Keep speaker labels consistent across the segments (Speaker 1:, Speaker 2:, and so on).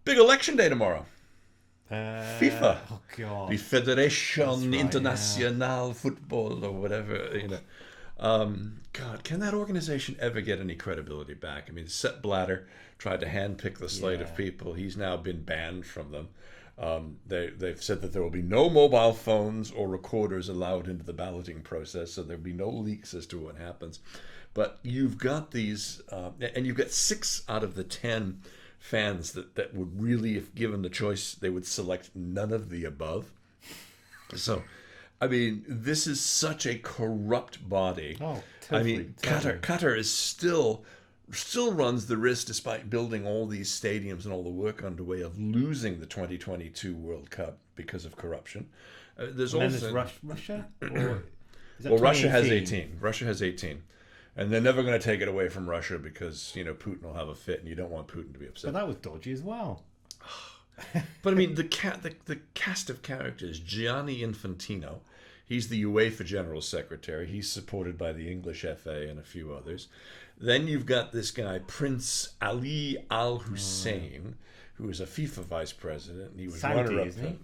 Speaker 1: Big election day tomorrow. FIFA.
Speaker 2: Oh God.
Speaker 1: The Federation
Speaker 2: Right,
Speaker 1: Internationale Football or whatever, God, can that organization ever get any credibility back? I mean, Sepp Blatter tried to handpick the slate of people. He's now been banned from them. They've said that there will be no mobile phones or recorders allowed into the balloting process, so there'll be no leaks as to what happens. But you've got these, and you've got 6 out of the 10 fans that would really, if given the choice, they would select none of the above. So, I mean, this is such a corrupt body.
Speaker 2: Oh, totally.
Speaker 1: I mean, Qatar is still runs the risk, despite building all these stadiums and all the work underway, of losing the 2022 World Cup because of corruption. There's
Speaker 2: Russia? Or is that
Speaker 1: well, Russia has
Speaker 2: 2018?
Speaker 1: 18. Russia has 18. And they're never going to take it away from Russia because, Putin will have a fit and you don't want Putin to be upset.
Speaker 2: But that was dodgy as well.
Speaker 1: But I mean, the cast of characters, Gianni Infantino, he's the UEFA General Secretary. He's supported by the English FA and a few others. Then you've got this guy, Prince Ali Al Hussein, who is a FIFA vice president. And he was
Speaker 2: Saudi,
Speaker 1: runner-up.
Speaker 2: isn't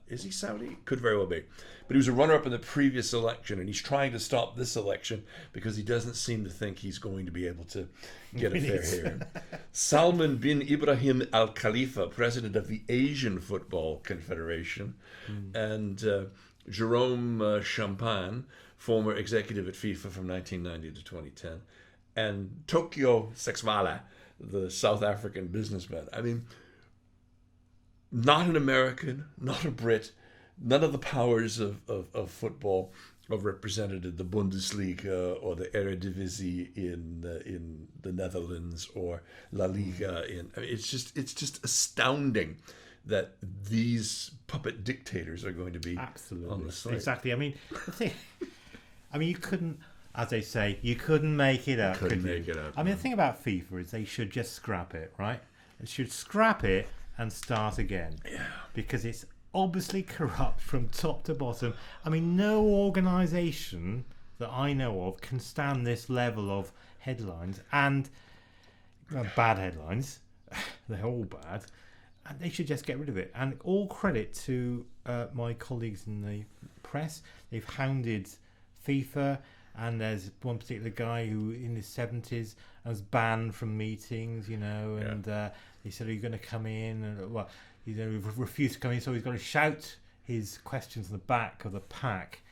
Speaker 1: Is he Saudi? Could very well be. But he was a runner-up in the previous election, and he's trying to stop this election because he doesn't seem to think he's going to be able to get a fair hearing. Salman bin Ibrahim Al Khalifa, president of the Asian Football Confederation, and Jerome Champagne, former executive at FIFA from 1990 to 2010, and Tokyo Sexwala, the South African businessman. I mean, not an American, not a Brit, none of the powers of football are represented in the Bundesliga or the Eredivisie in the Netherlands or La Liga it's just astounding that these puppet dictators are going to be on the slate.
Speaker 2: Exactly. I mean, the thing, you couldn't, as they say, you couldn't make it up.
Speaker 1: Couldn't make it up.
Speaker 2: I mean, the thing about FIFA is they should just scrap it, right? They should scrap it and start again.
Speaker 1: Yeah.
Speaker 2: Because it's obviously corrupt from top to bottom. I mean, no organisation that I know of can stand this level of headlines and bad headlines. They're all bad. And they should just get rid of it. And all credit to my colleagues in the press. They've hounded FIFA, and there's one particular guy who in his 70s was banned from meetings, and he said, "Are you going to come in?" And he refused to come in, so he's got to shout his questions in the back of the pack.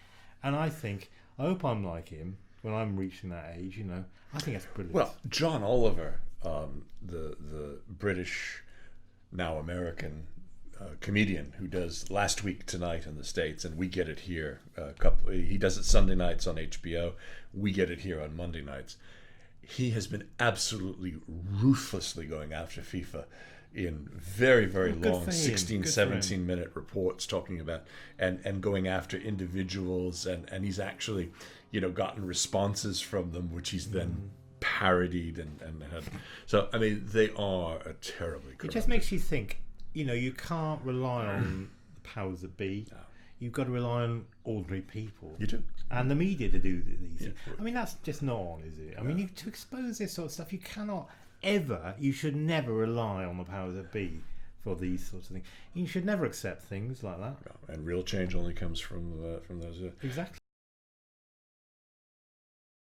Speaker 2: And I hope I'm like him when I'm reaching that age, I think that's brilliant.
Speaker 1: Well, John Oliver, the British, now American comedian who does Last Week Tonight in the States, and we get it here. He does it Sunday nights on HBO. We get it here on Monday nights. He has been absolutely ruthlessly going after FIFA in very, very long 16, 17-minute reports talking about and going after individuals, and he's actually, gotten responses from them, which he's then parodied and had. So, I mean, they are a terribly corrupt.
Speaker 2: It just makes you think, you can't rely on the powers that be. No. You've got to rely on ordinary people.
Speaker 1: You do.
Speaker 2: And the media to do these things. I mean, that's just not on, is it? I mean, to expose this sort of stuff, you should never rely on the powers that be for these sorts of things. You should never accept things like that.
Speaker 1: No. And real change only comes from those.
Speaker 2: Exactly.